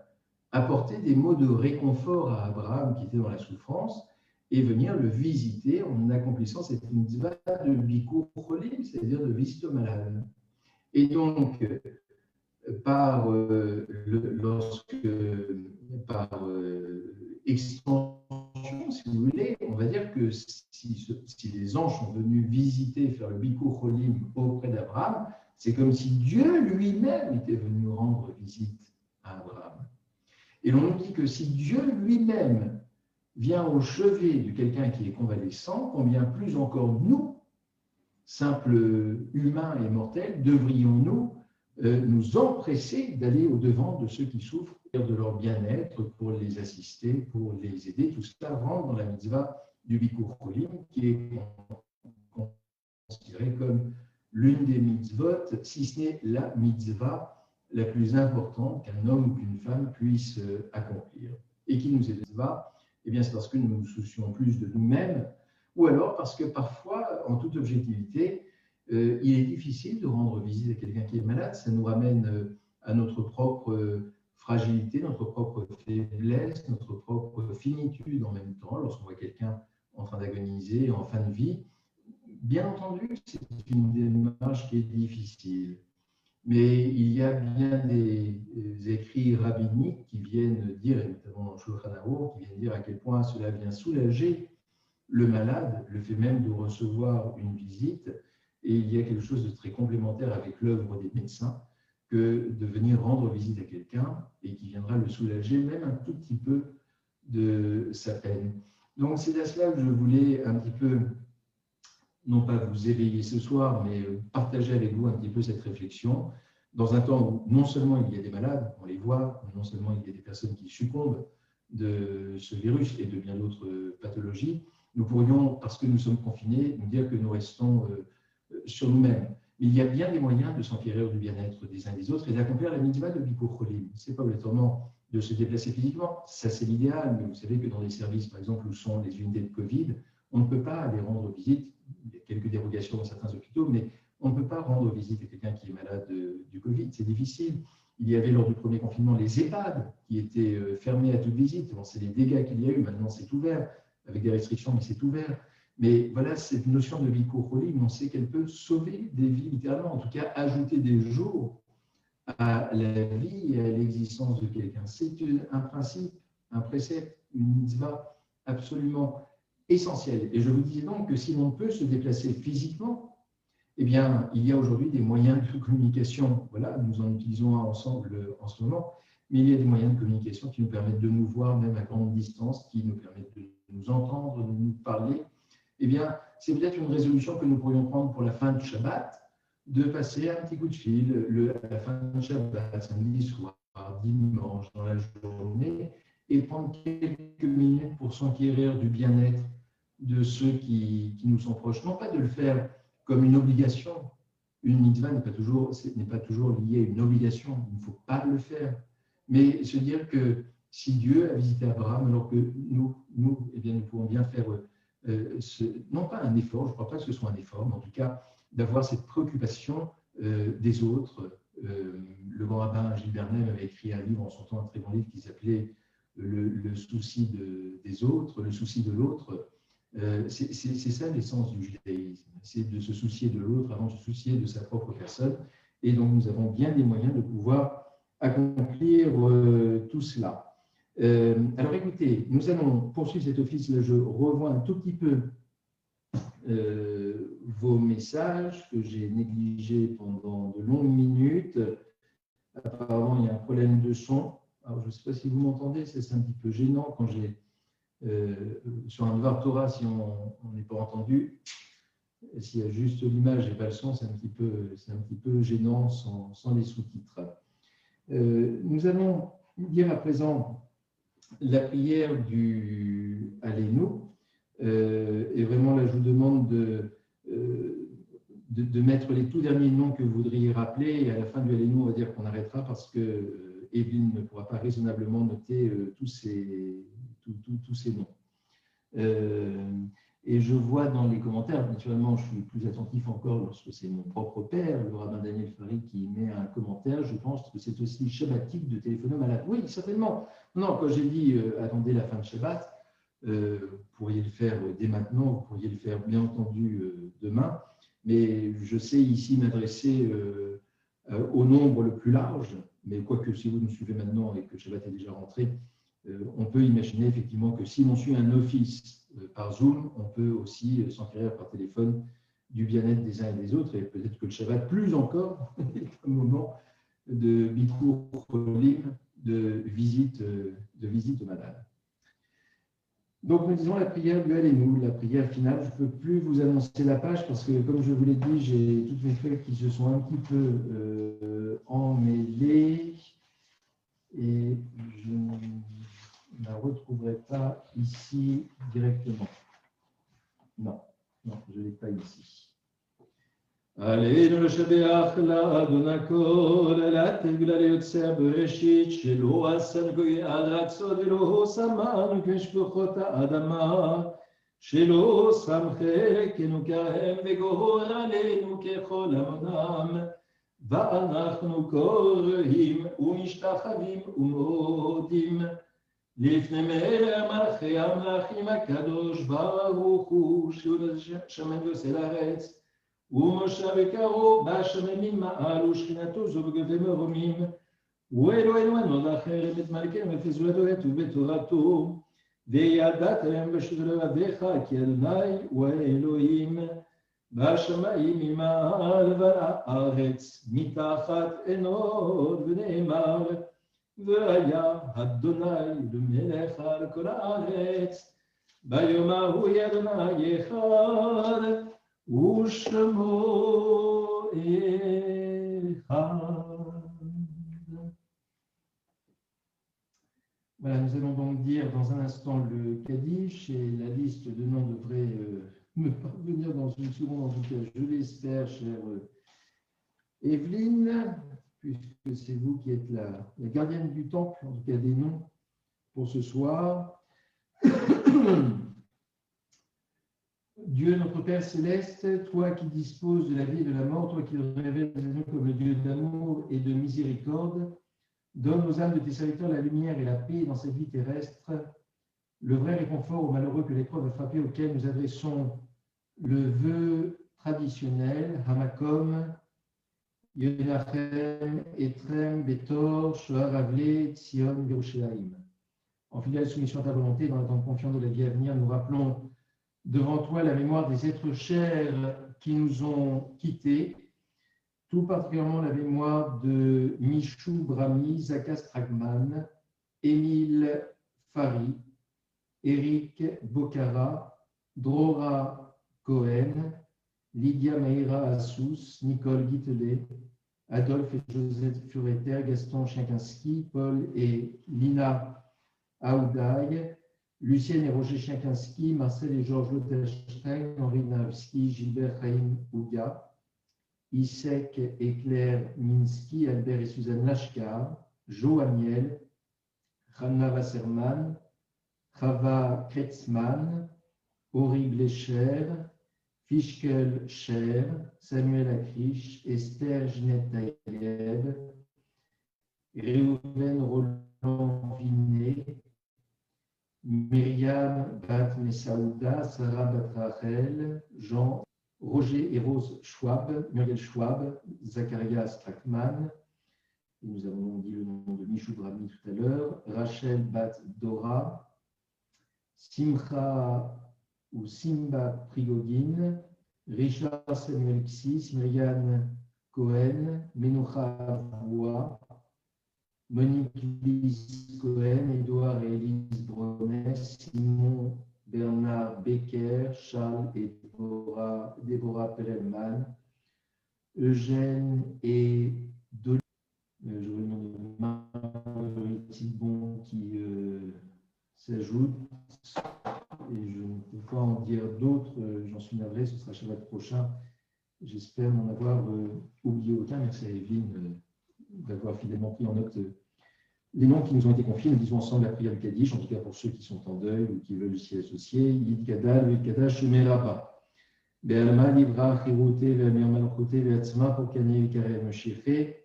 apporter des mots de réconfort à Abraham qui était dans la souffrance et venir le visiter en accomplissant cette mitzvah de Bikur Cholim, c'est-à-dire de visite au malade. Et donc, par extension, si vous voulez, on va dire que si les anges sont venus visiter, faire le Bikur Cholim auprès d'Abraham, c'est comme si Dieu lui-même était venu rendre visite à Abraham. Et l'on nous dit que si Dieu lui-même vient au chevet de quelqu'un qui est convalescent, combien plus encore nous, simples humains et mortels, devrions-nous nous empresser d'aller au-devant de ceux qui souffrent, de leur bien-être, pour les assister, pour les aider. Tout cela rentre dans la mitzvah du Bikur Cholim, qui est considérée comme l'une des mitzvot, si ce n'est la mitzvah la plus importante qu'un homme ou qu'une femme puisse accomplir. Et qui nous est mitzvah? Eh bien, c'est parce que nous nous soucions plus de nous-mêmes, ou alors parce que parfois, en toute objectivité, il est difficile de rendre visite à quelqu'un qui est malade. Ça nous ramène à notre propre fragilité, notre propre faiblesse, notre propre finitude en même temps, lorsqu'on voit quelqu'un en train d'agoniser, en fin de vie. Bien entendu, c'est une démarche qui est difficile. Mais il y a bien des écrits rabbiniques qui viennent dire, et notamment dans le Shulchan Arour, qui viennent dire à quel point cela vient soulager le malade, le fait même de recevoir une visite. Et il y a quelque chose de très complémentaire avec l'œuvre des médecins que de venir rendre visite à quelqu'un et qui viendra le soulager même un tout petit peu de sa peine. Donc c'est à cela que je voulais un petit peu, non pas vous éveiller ce soir, mais partager avec vous un petit peu cette réflexion, dans un temps où non seulement il y a des malades, on les voit, non seulement il y a des personnes qui succombent de ce virus et de bien d'autres pathologies, nous pourrions, parce que nous sommes confinés, nous dire que nous restons sur nous-mêmes. Mais il y a bien des moyens de s'enquérir du bien-être des uns et des autres et d'accomplir la mitzvah de Bikur Cholim. Ce n'est pas obligatoirement de se déplacer physiquement, ça c'est l'idéal, mais vous savez que dans les services, par exemple, où sont les unités de Covid, On ne peut pas aller rendre visite, il y a quelques dérogations dans certains hôpitaux, mais on ne peut pas rendre visite à quelqu'un qui est malade du Covid, c'est difficile. Il y avait lors du premier confinement les EHPAD qui étaient fermés à toute visite. Bon, c'est les dégâts qu'il y a eu, maintenant c'est ouvert, avec des restrictions, mais c'est ouvert. Mais voilà, cette notion de Bikurolim, on sait qu'elle peut sauver des vies littéralement, en tout cas ajouter des jours à la vie et à l'existence de quelqu'un. C'est un principe, un précepte, une mitzvah absolument essentielle. Et je vous disais donc que si l'on peut se déplacer physiquement, eh bien, il y a aujourd'hui des moyens de communication. Voilà, nous en utilisons un ensemble en ce moment, mais il y a des moyens de communication qui nous permettent de nous voir même à grande distance, qui nous permettent de nous entendre, de nous parler. Eh bien, c'est peut-être une résolution que nous pourrions prendre pour la fin de Shabbat, de passer un petit coup de fil à la fin de Shabbat, samedi soir, dimanche, dans la journée, et prendre quelques minutes pour s'enquérir du bien-être de ceux qui nous sont proches. Non pas de le faire comme une obligation. Une mitzvah n'est pas toujours liée à une obligation. Il ne faut pas le faire. Mais se dire que si Dieu a visité Abraham, alors que nous eh bien, nous pouvons bien faire, non pas un effort, je ne crois pas que ce soit un effort, mais en tout cas d'avoir cette préoccupation des autres. Le grand rabbin Gilles Bernheim avait écrit un livre en son temps, un très bon livre qui s'appelait le souci des autres, le souci de l'autre. C'est ça l'essence du judaïsme, c'est de se soucier de l'autre avant de se soucier de sa propre personne. Et donc, nous avons bien des moyens de pouvoir accomplir tout cela. Alors, écoutez, nous allons poursuivre cet office. Là, je revois un tout petit peu vos messages que j'ai négligés pendant de longues minutes. Apparemment, il y a un problème de son. Alors, je ne sais pas si vous m'entendez, c'est un petit peu gênant quand j'ai sur un devoir Torah, si on n'est pas entendu, s'il y a juste l'image et pas le son, c'est un petit peu gênant sans les sous-titres. Nous allons dire à présent la prière du Allélu. Et vraiment, là, je vous demande de mettre les tout derniers noms que vous voudriez rappeler. Et à la fin du Allélu, on va dire qu'on arrêtera parce que Evelyne ne pourra pas raisonnablement noter tous ces noms. Et je vois dans les commentaires, naturellement, je suis plus attentif encore lorsque c'est mon propre père, le rabbin Daniel Farid, qui met un commentaire. Je pense que c'est aussi shabbatique de téléphoner au malade. Oui, certainement. Non, quand j'ai dit attendez la fin de Shabbat, vous pourriez le faire dès maintenant, vous pourriez le faire bien entendu demain, mais je sais ici m'adresser au nombre le plus large, mais quoique si vous nous suivez maintenant et que Shabbat est déjà rentré, on peut imaginer effectivement que si l'on suit un office par Zoom, on peut aussi s'enquérir par téléphone du bien-être des uns et des autres, et peut-être que le Shabbat, plus encore, est un moment de Bikur Cholim, de visite au malade. Donc, nous disons la prière du Allélu, la prière finale. Je ne peux plus vous annoncer la page parce que, comme je vous l'ai dit, j'ai toutes mes feuilles qui se sont un petit peu emmêlées et je ne la retrouverai pas ici directement. Non, je ne l'ai pas ici. עלינו לשבח לאדון הכל, לתגלה ליוצא בראשית, שלא עשה גוי על רצון ולא שמן כשפחות האדמה, שלא שם חלקנו כהם וגור עלינו ככל המונם, ואנחנו קוראים ומשתחווים ומודים לפני מלכי המלכים הקדוש ברוך הוא, שהוא שמן ועושה לארץ, ומושב יקרו בשמיים מעל ושכינתו זו בגבי מרומים ואלוהינו אינו לחרם את מלכנו לפי זולתו ובתורתו וידעתם בשביל לבביך כי אדוני הוא האלוהים בשמיים ממעל ולארץ מתחת עינו ונאמר והיה אדוני למלך על כל הארץ ביום ההוא יהיה אדוני אחד ושמו אחד. Voilà, nous allons donc dire dans un instant le Kaddish et la liste de noms devrait me parvenir dans une seconde, en tout cas, je l'espère, chère Evelyne, puisque c'est vous qui êtes la gardienne du temple, en tout cas des noms pour ce soir. Dieu notre Père céleste, toi qui disposes de la vie et de la mort, toi qui le révèles comme le Dieu d'amour et de miséricorde, donne aux âmes de tes serviteurs la lumière et la paix dans cette vie terrestre, le vrai réconfort aux malheureux que l'épreuve a frappé, auquel nous adressons le vœu traditionnel, Hamakom, Yonachem, Etrem, Betor, Shoah, Ravle, Tzion, Yerushalayim. En fidèle soumission à ta volonté, dans l'attente confiante de la vie à venir, nous rappelons devant toi la mémoire des êtres chers qui nous ont quittés, tout particulièrement la mémoire de Michou Brami, Zaka Stragman, Émile Fari, Éric Bocara, Drora Cohen, Lydia Maïra Assous, Nicole Guitelet, Adolphe et Joseph Fureter, Gaston Chienkinski, Paul et Lina Aoudaï, Lucienne et Roger Chienkinski, Marcel et Georges Lotterstein, Henri Navski, Gilbert Chaim Ouga, Isek et Claire Minsky, Albert et Suzanne Lashkar, Jo Amiel, Hanna Wasserman, Chava Kretzmann, Ori Blecher, Fischkel Cher, Samuel Akrish, Esther Ginette-Taïeb, Réhouven Roland Vinet, Myriam Bat Messaouda, Sarah Batrachel, Jean, Roger et Rose Schwab, Muriel Schwab, Zacharias Ackman, nous avons dit le nom de Michou Brami tout à l'heure, Rachel Bat Dora, Simcha ou Simba Prigogine, Richard Samuel Xis, Myriam Cohen, Menoucha Bois, Monique Lise Cohen, Édouard et Élise Brunet, Simon Bernard Becker, Charles et Déborah Perelman, Eugène et Dolly, je vois le nom de Marguerite Thibon qui s'ajoute, et je ne peux pas en dire d'autres, j'en suis navré, ce sera Shabbat prochain. J'espère n'en avoir oublié aucun. Merci à Evelyne d'avoir fidèlement pris en note les noms qui nous ont été confiés. Nous disons ensemble la prière du Kaddish, en tout cas pour ceux qui sont en deuil ou qui veulent s'y associer. Yid Kadal, Yid Kadash, Meraba. Be'alma, Libra, Chiroute, Ve'amir Malchote, Ve'atzma, pour Kanye, Ve'karem, Shefe.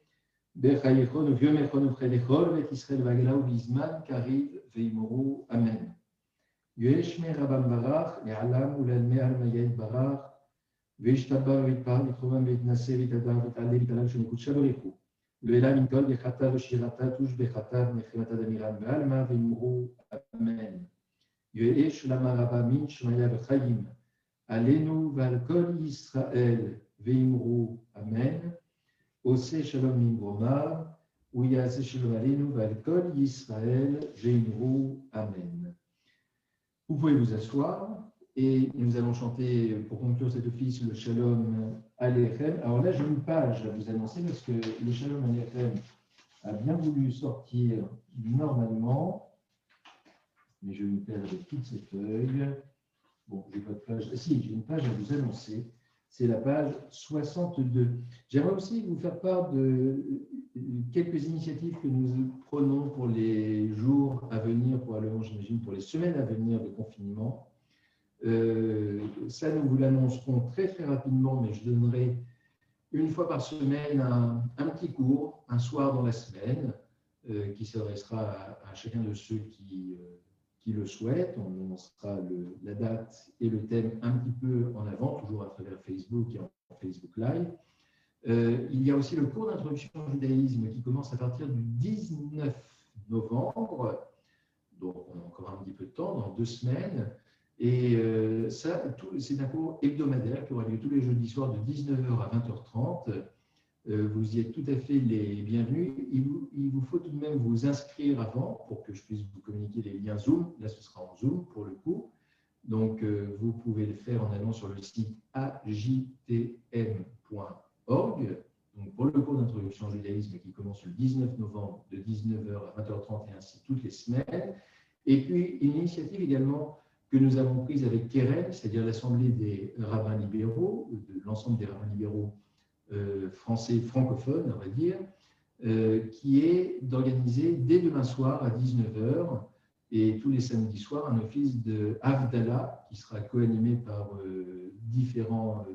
Be'chayechon, Viomechon, V'chelechol, Ve'tisrael, Vagla, U'bizman, Kariv, Ve'imoru. Amen. Yesh Merabam Barach, Le'alam, U'lalme, Al-Mayed Barach, Ve'ishtabar, Ve'itpar, Ve'trovam, Ve'itnase, Ve'itadar, Ve'talde, Ve'talal, Shemekut, Shaborichu. Le Elam Inkol, Bechata, Veshirata, Touche, Bechata, Nechemata d'Amiram, Ve'alma, Ve'imru, Amen. Yesh Lamaraba, Min, Shmaya, Ve'chayim, Alenu, Ve'alkol, Yisrael, Ve'imru, Amen. Ose Shalom Imbromar, Uyase Shalom Alenu, Ve'alkol, Yisrael, Ve'imru, Amen. Vous pouvez vous asseoir et nous allons chanter pour conclure cet office le Shalom Aleichem. Alors là, j'ai une page à vous annoncer parce que le Shalom Aleichem a bien voulu sortir normalement, mais je vais me perdre avec toutes ces feuilles. Bon, j'ai pas de page. Si, j'ai une page à vous annoncer. C'est la page 62. J'aimerais aussi vous faire part de quelques initiatives que nous prenons pour les jours à venir, probablement, j'imagine, pour les semaines à venir de confinement. Ça, nous vous l'annoncerons très très rapidement, mais je donnerai une fois par semaine un petit cours, un soir dans la semaine, qui s'adressera à chacun de ceux qui le souhaitent. On annoncera la date et le thème un petit peu en avant, toujours à travers Facebook et en Facebook Live. Il y a aussi le cours d'introduction au judaïsme qui commence à partir du 19 novembre, donc on a encore un petit peu de temps, dans 2 semaines. Et ça, c'est un cours hebdomadaire qui aura lieu tous les jeudis soirs de 19h à 20h30. Vous y êtes tout à fait les bienvenus. Il vous faut tout de même vous inscrire avant pour que je puisse vous communiquer les liens Zoom. Là, ce sera en Zoom pour le coup. Donc, vous pouvez le faire en allant sur le site ajtm.org. Donc, pour le cours d'introduction au judaïsme qui commence le 19 novembre de 19h à 20h30 et ainsi toutes les semaines. Et puis, une initiative également que nous avons prise avec Keren, c'est-à-dire l'Assemblée des rabbins libéraux, de l'ensemble des rabbins libéraux français francophones, on va dire, qui est d'organiser dès demain soir à 19h et tous les samedis soirs, un office de Havdalah qui sera co-animé par différents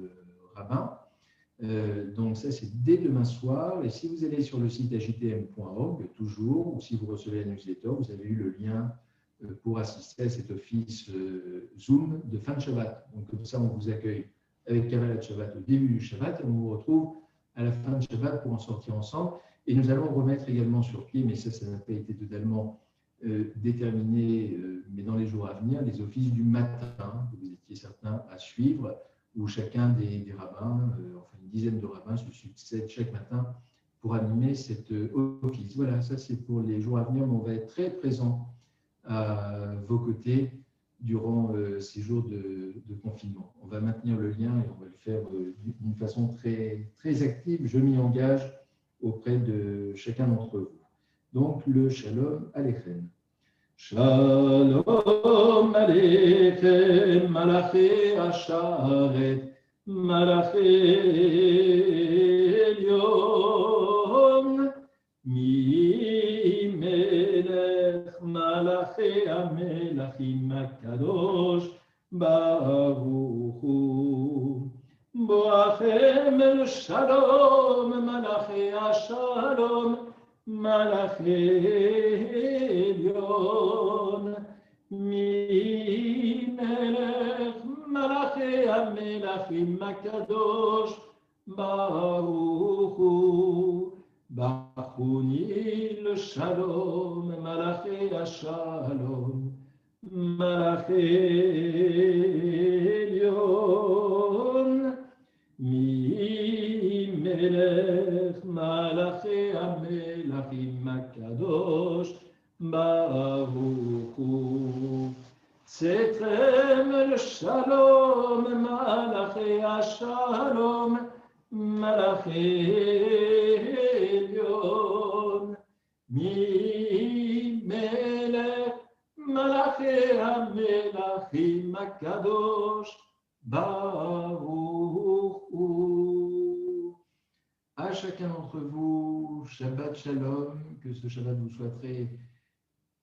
rabbins. Donc ça, c'est dès demain soir. Et si vous allez sur le site ajtm.org, toujours, ou si vous recevez la newsletter, vous avez eu le lien pour assister à cet office Zoom de fin de Shabbat. Donc comme ça, on vous accueille avec Kabbalat Shabbat au début du Shabbat et on vous retrouve à la fin de Shabbat pour en sortir ensemble. Et nous allons remettre également sur pied, mais ça n'a pas été totalement déterminé, mais dans les jours à venir, les offices du matin, que vous étiez certains à suivre, où chacun des rabbins, enfin une dizaine de rabbins se succèdent chaque matin pour animer cet office. Voilà, ça c'est pour les jours à venir, mais on va être très présent à vos côtés durant ces jours de confinement. On va maintenir le lien et on va le faire d'une façon très, très active. Je m'y engage auprès de chacun d'entre vous. Donc, le Shalom Aleichem. Shalom Aleichem, Malachi Asharet, Malachi Elyon, Mi Melech, Malachi Amelachim Akadosh, Baruch Hu. Boachem el Shalom, Malachi Ashalom, Malachi Elyon, Mi Melech, Malachi Amelachim Akadosh, Baruch Hu. Bachuni le Shalom, Malachi Ashalom, Malachi Elyon, Mi Melech, Malachi Amelachim Akadosh, Baruch Hu. Tzetrem el Shalom, Malachi Ashalom, Malachi Elyon, Mi Melech, Malachi Amelachim Akadosh, Baruch Hu. À chacun d'entre vous, Shabbat Shalom, que ce Shabbat vous soit très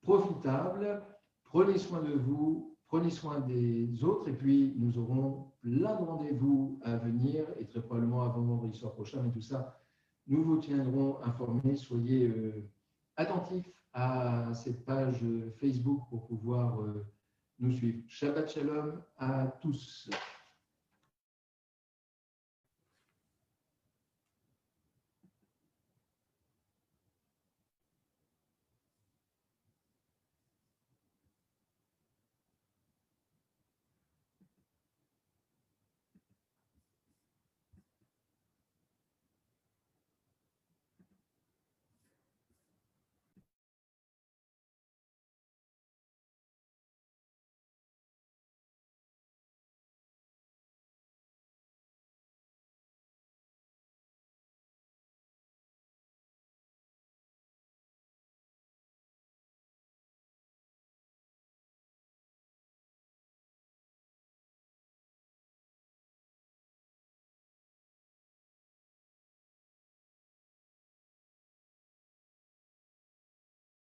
profitable. Prenez soin de vous, prenez soin des autres, et puis nous aurons plein de rendez-vous à venir, et très probablement avant vendredi soir prochain, mais tout ça, nous vous tiendrons informés. Soyez attentifs à cette page Facebook pour pouvoir nous suivre. Shabbat Shalom à tous.